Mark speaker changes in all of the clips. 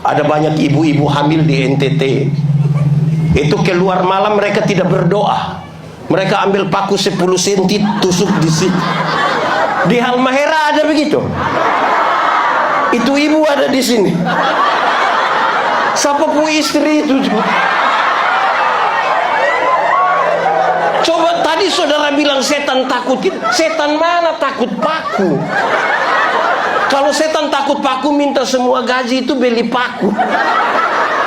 Speaker 1: Ada banyak ibu-ibu hamil di NTT. Itu keluar malam mereka tidak berdoa. Mereka ambil paku 10 cm tusuk di situ. Di Halmahera ada begitu. Itu ibu ada di sini. Siapa pun istri itu. Coba tadi saudara bilang setan takut. Setan mana takut paku? Kalau setan takut paku, minta semua gaji itu beli paku.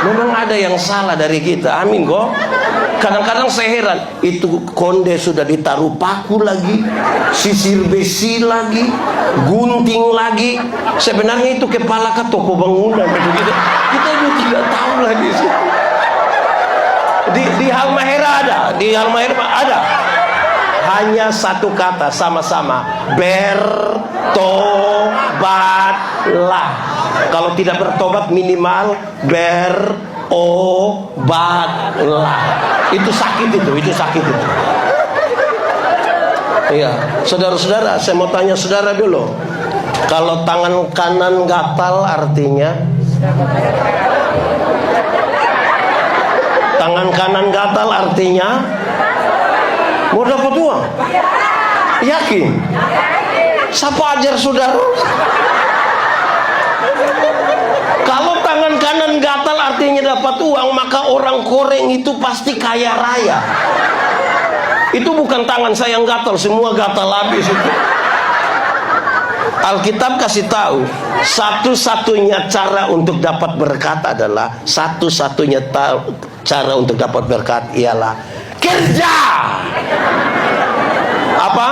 Speaker 1: Memang ada yang salah dari kita. Amin kok. Kadang-kadang saya heran, itu konde sudah ditaruh paku lagi, sisir besi lagi, gunting lagi. Sebenarnya itu kepala ke toko bangunan. Kita juga tidak tahu lagi. Di Halmahera ada, di Halmahera ada. Hanya satu kata sama-sama, bertobatlah. Kalau tidak bertobat minimal berobatlah. Itu sakit itu sakit itu. Iya, saudara-saudara, saya mau tanya saudara dulu. Kalau tangan kanan gatal artinya? Tangan kanan gatal artinya mau dapat uang? Yakin? Siapa ajar saudara? Kalau tangan kanan gatal artinya dapat uang, maka orang Koreng itu pasti kaya raya. Itu bukan tangan saya yang gatal, semua gatal habis itu. Alkitab kasih tahu, satu-satunya cara untuk dapat berkat adalah cara untuk dapat berkat ialah kerja. Apa?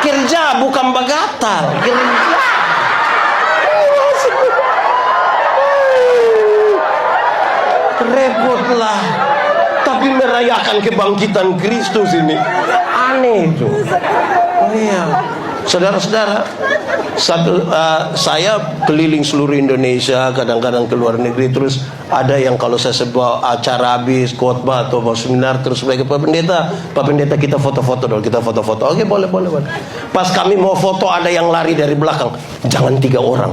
Speaker 1: Kerja, bukan begatal. Kerja. Repotlah. Tapi merayakan kebangkitan Kristus ini aneh itu. Oh iya. Saudara-saudara, saya keliling seluruh Indonesia, kadang-kadang ke luar negeri. Terus ada yang kalau saya sebuah acara habis khotbah atau seminar, terus mereka, Pak Pendeta kita foto-foto dong, kita foto-foto. Oke, boleh. Pas kami mau foto ada yang lari dari belakang. Jangan 3 orang.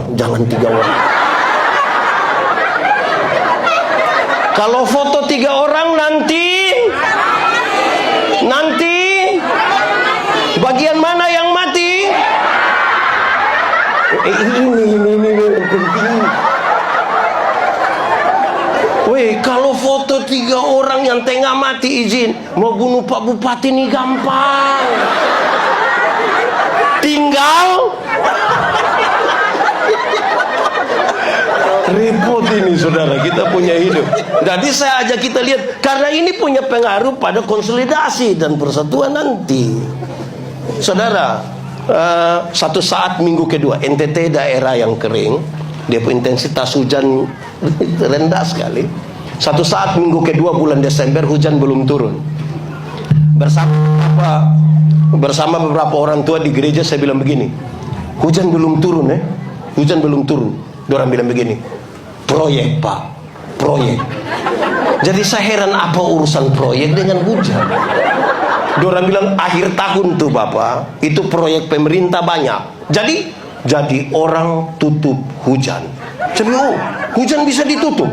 Speaker 1: Kalau foto 3 orang nanti bagian mana yang mati? Ini. Weh, kalau foto 3 orang yang tengah mati, izin mau bunuh Pak Bupati ini gampang. Tinggal repot ini saudara, kita punya hidup. Jadi saya ajak kita lihat, karena ini punya pengaruh pada konsolidasi dan persatuan nanti. Saudara, satu saat minggu kedua, NTT daerah yang kering, dia punya intensitas hujan rendah sekali. Satu saat minggu kedua bulan Desember, hujan belum turun. Bersama beberapa orang tua di gereja saya bilang begini, hujan belum turun hujan belum turun. Diorang bilang begini, proyek Pak, proyek. Jadi saya heran apa urusan proyek dengan hujan. Diorang bilang akhir tahun tuh Bapak, itu proyek pemerintah banyak. Jadi orang tutup hujan. Jadi hujan bisa ditutup.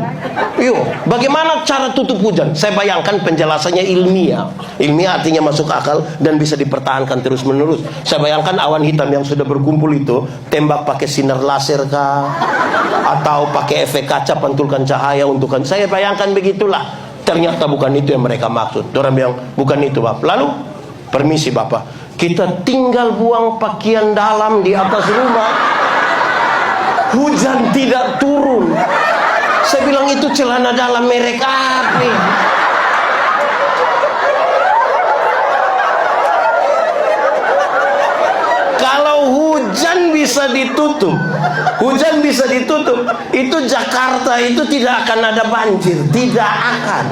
Speaker 1: Bagaimana cara tutup hujan? Saya bayangkan penjelasannya ilmiah. Ilmiah artinya masuk akal dan bisa dipertahankan terus menerus. Saya bayangkan awan hitam yang sudah berkumpul itu, tembak pakai sinar laser kah? Atau pakai efek kaca pantulkan cahaya untuk saya bayangkan begitulah. Ternyata bukan itu yang mereka maksud. Orang bilang bukan itu Bapak. Lalu permisi Bapak, kita tinggal buang pakaian dalam di atas rumah, hujan tidak turun. Saya bilang itu celana dalam merek apa? Kalau hujan bisa ditutup, itu Jakarta itu tidak akan ada banjir, tidak akan.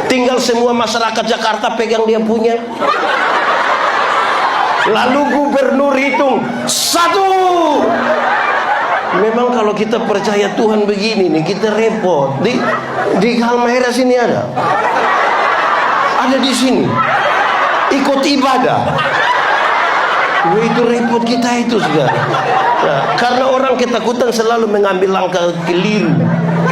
Speaker 1: Tinggal semua masyarakat Jakarta pegang dia punya. Lalu gubernur hitung 1. Memang kalau kita percaya Tuhan begini nih, kita repot. Di Halmahera sini ada di sini ikut ibadah. Itu repot kita itu sudah. Nah, karena orang ketakutan selalu mengambil langkah keliru.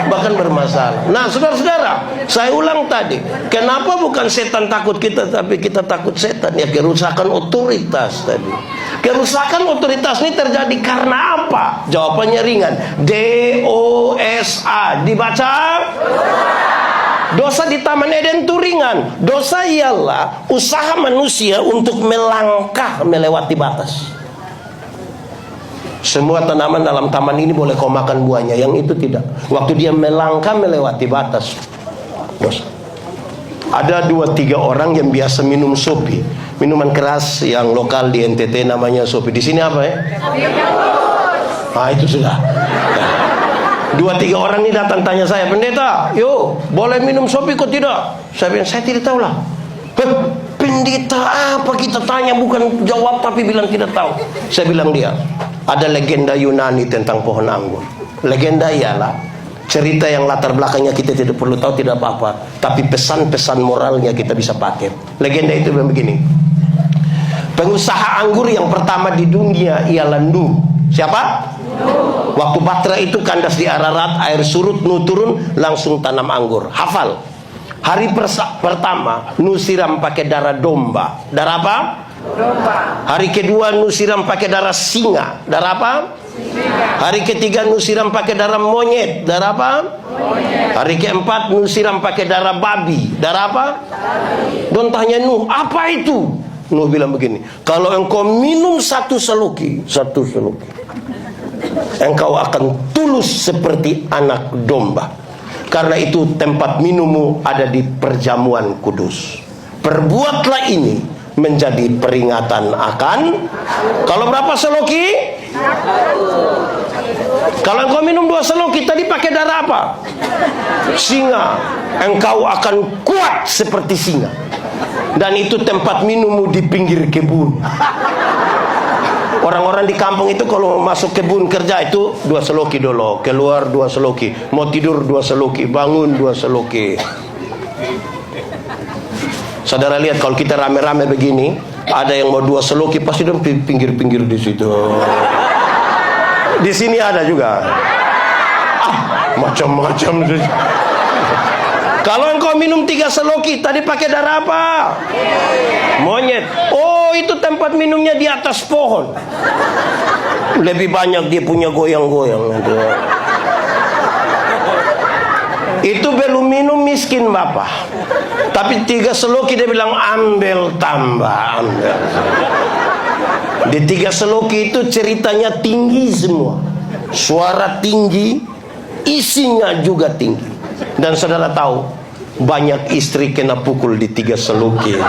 Speaker 1: bahkan bermasalah. Nah, saudara-saudara, saya ulang tadi, kenapa bukan setan takut kita, tapi kita takut setan? Ya, kerusakan otoritas tadi. Kerusakan otoritas ini terjadi karena apa? Jawabannya ringan. DOSA. Dibaca? Dosa di Taman Eden itu ringan. Dosa ialah usaha manusia untuk melangkah melewati batas. Semua tanaman dalam taman ini boleh kau makan buahnya, yang itu tidak. Waktu dia melangkah melewati batas, dosa. Ada 2-3 orang yang biasa minum sopi, minuman keras yang lokal di NTT namanya sopi. Di sini apa ya? Ah, itu sudah. 2-3 orang ini datang tanya saya, pendeta, yuk boleh minum sopi kok tidak? Saya bilang, saya tidak tahu lah. Pendeta apa kita tanya, bukan jawab tapi bilang tidak tahu. Saya bilang dia, ada legenda Yunani tentang pohon anggur. Legenda ialah cerita yang latar belakangnya kita tidak perlu tahu, tidak apa-apa, tapi pesan-pesan moralnya kita bisa pakai. Legenda itu begini. Pengusaha anggur yang pertama di dunia ialah Nuh. Siapa? Waktu Batra itu kandas di Ararat, air surut, Nuh turun, langsung tanam anggur. Hafal. Hari pertama Nuh siram pakai darah domba. Darah apa? Domba. Hari kedua Nuh siram pakai darah singa. Darah apa? Singa. Hari ketiga Nuh siram pakai darah monyet. Darah apa? Monyet. Hari keempat Nuh siram pakai darah babi. Darah apa? Babi. Don tanya Nuh, apa itu? Nuh bilang begini, kalau engkau minum satu seloki, engkau akan tulus seperti anak domba. Karena itu tempat minummu ada di perjamuan kudus. Perbuatlah ini menjadi peringatan akan. Kalau berapa seloki? Kalau engkau minum 2 seloki, tadi pakai darah apa? Singa. Engkau akan kuat seperti singa. Dan itu tempat minummu di pinggir kebun. Orang-orang di kampung itu kalau masuk kebun kerja itu 2 seloki dulu, keluar 2 seloki, mau tidur 2 seloki, bangun 2 seloki. Saudara lihat kalau kita rame-rame begini, ada yang mau 2 seloki pasti di pinggir-pinggir di situ. Di sini ada juga. Macam-macam. Kalau engkau minum 3 seloki, tadi pakai darah apa? Monyet. Oh, itu tempat minumnya di atas pohon. Lebih banyak dia punya goyang-goyang. Itu belum minum miskin bapak. Tapi 3 seloki dia bilang ambil tambah, ambil. Di 3 seloki itu ceritanya tinggi semua. Suara tinggi, isinya juga tinggi. Dan saudara tahu, banyak istri kena pukul di 3 seloki.